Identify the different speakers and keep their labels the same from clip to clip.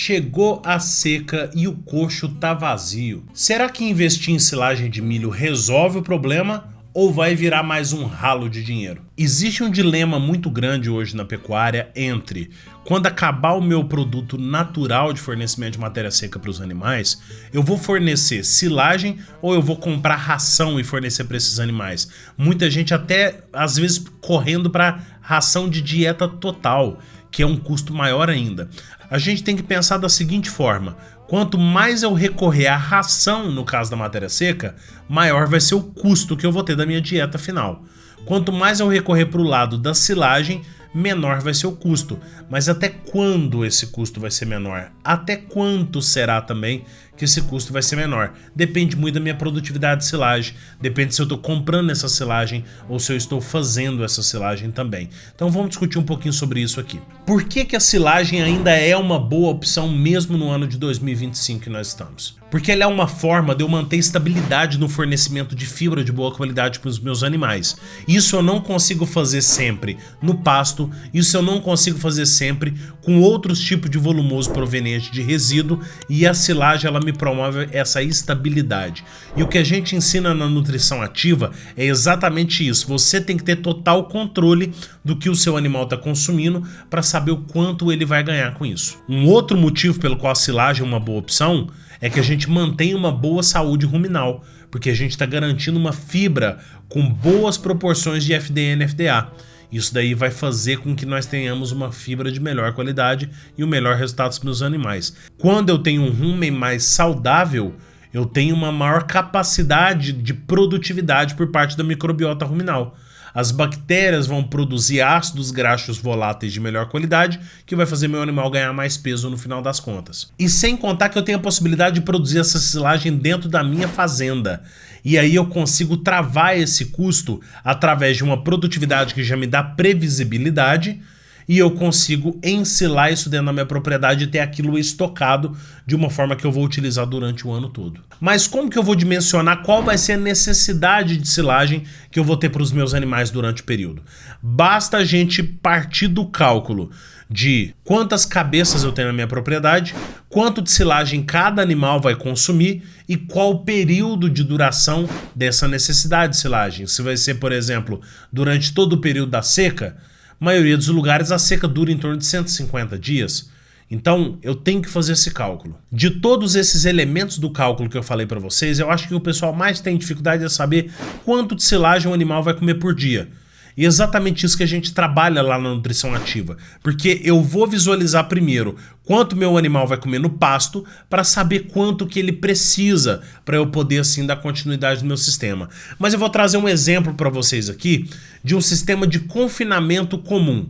Speaker 1: Chegou a seca e o coxo tá vazio. Será que investir em silagem de milho resolve o problema ou vai virar mais um ralo de dinheiro? Existe um dilema muito grande hoje na pecuária entre quando acabar o meu produto natural de fornecimento de matéria seca para os animais, eu vou fornecer silagem ou eu vou comprar ração e fornecer para esses animais? Muita gente até às vezes correndo para ração de dieta total, que é um custo maior ainda. A gente tem que pensar da seguinte forma: quanto mais eu recorrer à ração, no caso da matéria seca, maior vai ser o custo que eu vou ter da minha dieta final. Quanto mais eu recorrer para o lado da silagem, menor vai ser o custo. Mas até quando esse custo vai ser menor? Até quanto será também que esse custo vai ser menor? Depende muito da minha produtividade de silagem, depende se eu estou comprando essa silagem ou se eu estou fazendo essa silagem também. Então vamos discutir um pouquinho sobre isso aqui. Por que a silagem ainda é uma boa opção mesmo no ano de 2025 que nós estamos? Porque ela é uma forma de eu manter estabilidade no fornecimento de fibra de boa qualidade para os meus animais. Isso eu não consigo fazer sempre no pasto, isso eu não consigo fazer sempre com outros tipos de volumoso proveniente de resíduo, e a silagem ela me promove essa estabilidade. E o que a gente ensina na nutrição ativa é exatamente isso: você tem que ter total controle do que o seu animal está consumindo para saber o quanto ele vai ganhar com isso. Um outro motivo pelo qual a silagem é uma boa opção é que a gente mantém uma boa saúde ruminal, porque a gente está garantindo uma fibra com boas proporções de FDN e FDA. Isso daí vai fazer com que nós tenhamos uma fibra de melhor qualidade e o melhor resultado para os meus animais. Quando eu tenho um rumen mais saudável, eu tenho uma maior capacidade de produtividade por parte da microbiota ruminal. As bactérias vão produzir ácidos graxos voláteis de melhor qualidade, que vai fazer meu animal ganhar mais peso no final das contas. E sem contar que eu tenho a possibilidade de produzir essa silagem dentro da minha fazenda. E aí eu consigo travar esse custo através de uma produtividade que já me dá previsibilidade, e eu consigo ensilar isso dentro da minha propriedade e ter aquilo estocado de uma forma que eu vou utilizar durante o ano todo. Mas como que eu vou dimensionar qual vai ser a necessidade de silagem que eu vou ter para os meus animais durante o período? Basta a gente partir do cálculo de quantas cabeças eu tenho na minha propriedade, quanto de silagem cada animal vai consumir e qual o período de duração dessa necessidade de silagem. Se vai ser, por exemplo, durante todo o período da seca, a maioria dos lugares a seca dura em torno de 150 dias. Então eu tenho que fazer esse cálculo. De todos esses elementos do cálculo que eu falei para vocês, eu acho que o pessoal mais tem dificuldade é saber quanto de silagem um animal vai comer por dia. E é exatamente isso que a gente trabalha lá na nutrição ativa. Porque eu vou visualizar primeiro quanto meu animal vai comer no pasto para saber quanto que ele precisa para eu poder assim dar continuidade no meu sistema. Mas eu vou trazer um exemplo para vocês aqui de um sistema de confinamento comum.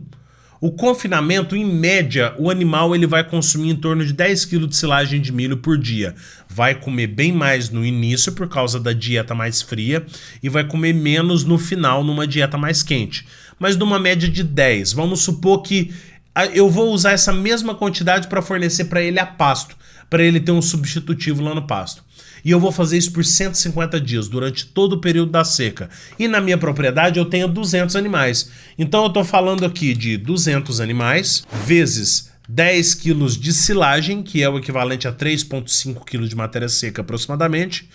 Speaker 1: O confinamento, em média, o animal ele vai consumir em torno de 10 kg de silagem de milho por dia. Vai comer bem mais no início por causa da dieta mais fria e vai comer menos no final numa dieta mais quente. Mas numa média de 10. Vamos supor que eu vou usar essa mesma quantidade para fornecer para ele a pasto, para ele ter um substitutivo lá no pasto. E eu vou fazer isso por 150 dias, durante todo o período da seca. E na minha propriedade eu tenho 200 animais. Então eu estou falando aqui de 200 animais vezes 10 quilos de silagem, que é o equivalente a 3,5 kg de matéria seca aproximadamente,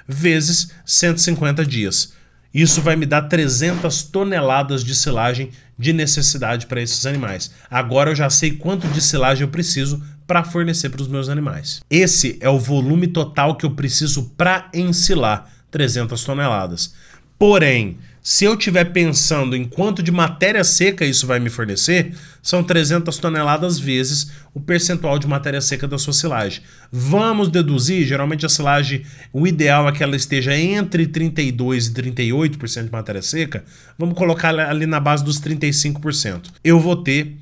Speaker 1: vezes 150 dias. Isso vai me dar 300 toneladas de silagem de necessidade para esses animais. Agora eu já sei quanto de silagem eu preciso para fornecer para os meus animais. Esse é o volume total que eu preciso para ensilar, 300 toneladas. Porém, se eu estiver pensando em quanto de matéria seca isso vai me fornecer, são 300 toneladas vezes o percentual de matéria seca da sua silagem. Vamos deduzir, geralmente a silagem, o ideal é que ela esteja entre 32% e 38% de matéria seca, vamos colocar ali na base dos 35%. Eu vou ter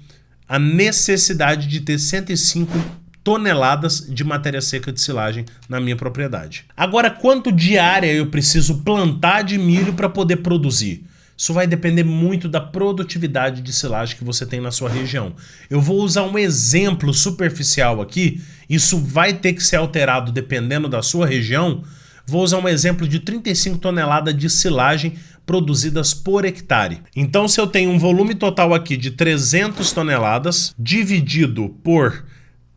Speaker 1: a necessidade de ter 105 toneladas de matéria seca de silagem na minha propriedade. Agora, quanto de área eu preciso plantar de milho para poder produzir? Isso vai depender muito da produtividade de silagem que você tem na sua região. Eu vou usar um exemplo superficial aqui, isso vai ter que ser alterado dependendo da sua região. Vou usar um exemplo de 35 toneladas de silagem produzidas por hectare. Então, se eu tenho um volume total aqui de 300 toneladas, dividido por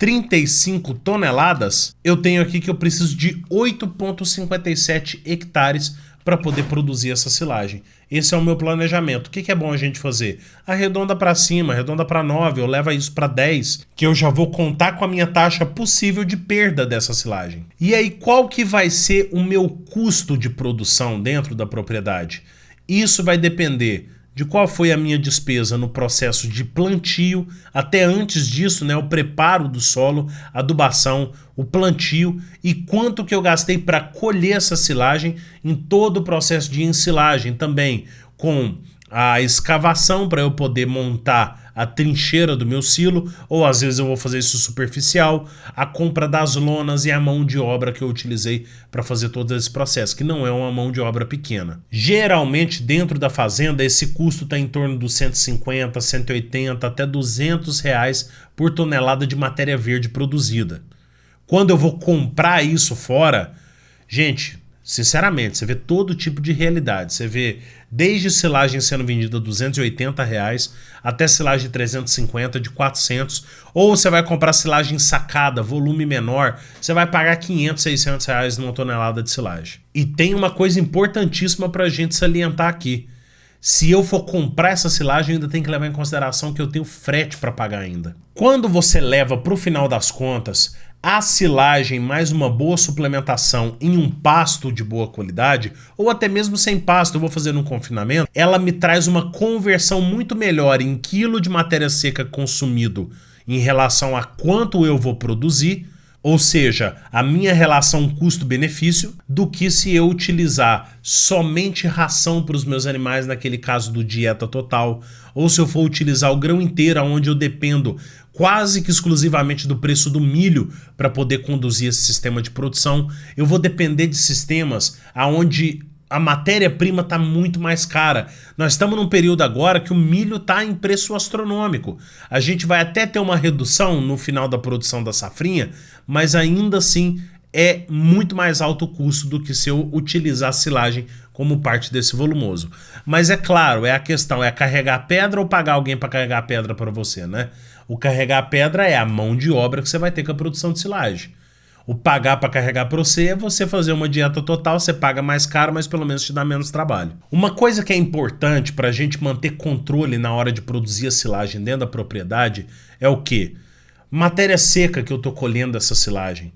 Speaker 1: 35 toneladas, eu tenho aqui que eu preciso de 8,57 hectares para poder produzir essa silagem. Esse é o meu planejamento. O que é bom a gente fazer? Arredonda para cima, arredonda para 9, ou leva isso para 10, que eu já vou contar com a minha taxa possível de perda dessa silagem. E aí, qual que vai ser o meu custo de produção dentro da propriedade? Isso vai depender de qual foi a minha despesa no processo de plantio, até antes disso, né, o preparo do solo, adubação, o plantio e quanto que eu gastei para colher essa silagem em todo o processo de ensilagem também, com a escavação para eu poder montar a trincheira do meu silo, ou às vezes eu vou fazer isso superficial, a compra das lonas e a mão de obra que eu utilizei para fazer todo esse processo, que não é uma mão de obra pequena. Geralmente dentro da fazenda esse custo está em torno dos 150, 180 até 200 reais por tonelada de matéria verde produzida. Quando eu vou comprar isso fora, gente, sinceramente, você vê todo tipo de realidade. Você vê desde silagem sendo vendida a 280 reais até silagem de 350, de 400. Ou você vai comprar silagem sacada, volume menor, você vai pagar 500, 600 reais numa tonelada de silagem. E tem uma coisa importantíssima para a gente salientar aqui. Se eu for comprar essa silagem, ainda tem que levar em consideração que eu tenho frete para pagar ainda. Quando você leva para o final das contas a silagem mais uma boa suplementação em um pasto de boa qualidade, ou até mesmo sem pasto, eu vou fazer um confinamento, ela me traz uma conversão muito melhor em quilo de matéria seca consumido em relação a quanto eu vou produzir, ou seja, a minha relação custo-benefício, do que se eu utilizar somente ração para os meus animais, naquele caso do dieta total, ou se eu for utilizar o grão inteiro, onde eu dependo quase que exclusivamente do preço do milho para poder conduzir esse sistema de produção. Eu vou depender de sistemas onde a matéria-prima está muito mais cara. Nós estamos num período agora que o milho está em preço astronômico. A gente vai até ter uma redução no final da produção da safrinha, mas ainda assim é muito mais alto o custo do que se eu utilizar a silagem como parte desse volumoso. Mas é claro, a questão é carregar pedra ou pagar alguém para carregar a pedra para você, né? O carregar a pedra é a mão de obra que você vai ter com a produção de silagem. O pagar para carregar para você é você fazer uma dieta total, você paga mais caro, mas pelo menos te dá menos trabalho. Uma coisa que é importante para a gente manter controle na hora de produzir a silagem dentro da propriedade é o quê? Matéria seca que eu estou colhendo essa silagem.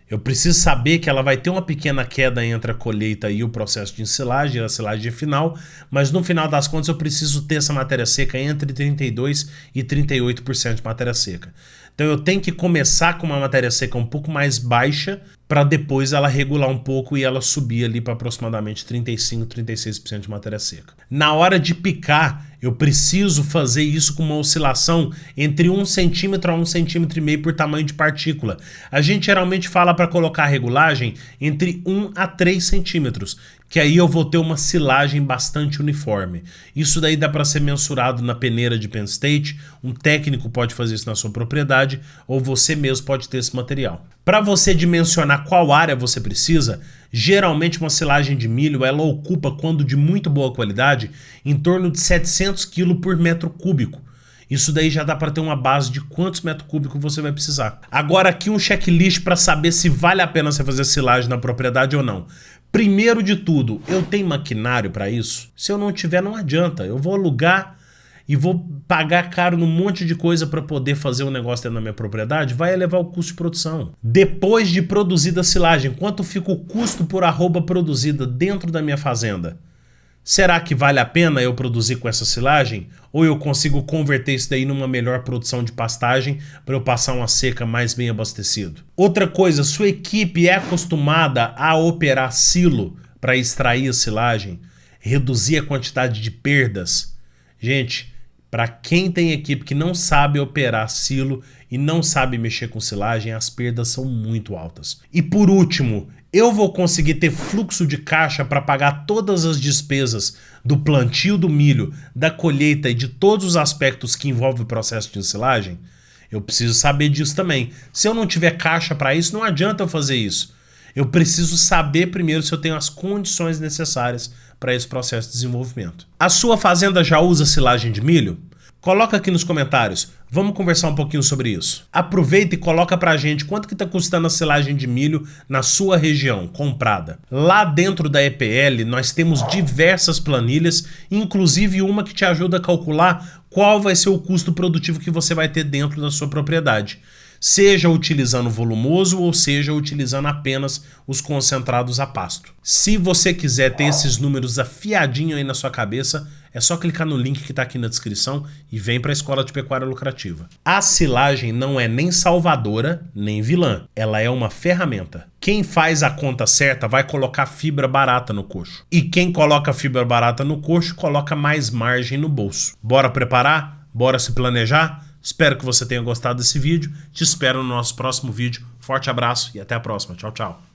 Speaker 1: Eu preciso saber que ela vai ter uma pequena queda entre a colheita e o processo de ensilagem, a silagem final, mas no final das contas eu preciso ter essa matéria seca entre 32% e 38% de matéria seca. Então eu tenho que começar com uma matéria seca um pouco mais baixa para depois ela regular um pouco e ela subir ali para aproximadamente 35%, 36% de matéria seca. Na hora de picar, eu preciso fazer isso com uma oscilação entre 1 centímetro a 1,5 centímetro por tamanho de partícula. A gente geralmente fala para colocar a regulagem entre 1 a 3 centímetros, que aí eu vou ter uma silagem bastante uniforme. Isso daí dá para ser mensurado na peneira de Penn State, um técnico pode fazer isso na sua propriedade, ou você mesmo pode ter esse material. Para você dimensionar qual área você precisa, geralmente uma silagem de milho ela ocupa, quando de muito boa qualidade, em torno de 700 kg por metro cúbico. Isso daí já dá para ter uma base de quantos metros cúbicos você vai precisar. Agora aqui um checklist para saber se vale a pena você fazer silagem na propriedade ou não. Primeiro de tudo, eu tenho maquinário para isso? Se eu não tiver, não adianta. Eu vou alugar e vou pagar caro num monte de coisa para poder fazer um negócio dentro da minha propriedade, vai elevar o custo de produção. Depois de produzida a silagem, quanto fica o custo por arroba produzida dentro da minha fazenda? Será que vale a pena eu produzir com essa silagem? Ou eu consigo converter isso daí numa melhor produção de pastagem para eu passar uma seca mais bem abastecido? Outra coisa, sua equipe é acostumada a operar silo para extrair a silagem, reduzir a quantidade de perdas? Gente, para quem tem equipe que não sabe operar silo e não sabe mexer com silagem, as perdas são muito altas. E por último, eu vou conseguir ter fluxo de caixa para pagar todas as despesas do plantio do milho, da colheita e de todos os aspectos que envolvem o processo de ensilagem? Eu preciso saber disso também. Se eu não tiver caixa para isso, não adianta eu fazer isso. Eu preciso saber primeiro se eu tenho as condições necessárias para esse processo de desenvolvimento. A sua fazenda já usa silagem de milho? Coloca aqui nos comentários, vamos conversar um pouquinho sobre isso. Aproveita e coloca pra gente quanto que tá custando a silagem de milho na sua região, comprada. Lá dentro da EPL nós temos diversas planilhas, inclusive uma que te ajuda a calcular qual vai ser o custo produtivo que você vai ter dentro da sua propriedade. Seja utilizando volumoso ou seja utilizando apenas os concentrados a pasto. Se você quiser ter esses números afiadinho aí na sua cabeça, é só clicar no link que está aqui na descrição e vem para a Escola de Pecuária Lucrativa. A silagem não é nem salvadora, nem vilã. Ela é uma ferramenta. Quem faz a conta certa vai colocar fibra barata no coxo. E quem coloca fibra barata no coxo, coloca mais margem no bolso. Bora preparar? Bora se planejar? Espero que você tenha gostado desse vídeo. Te espero no nosso próximo vídeo. Forte abraço e até a próxima. Tchau, tchau.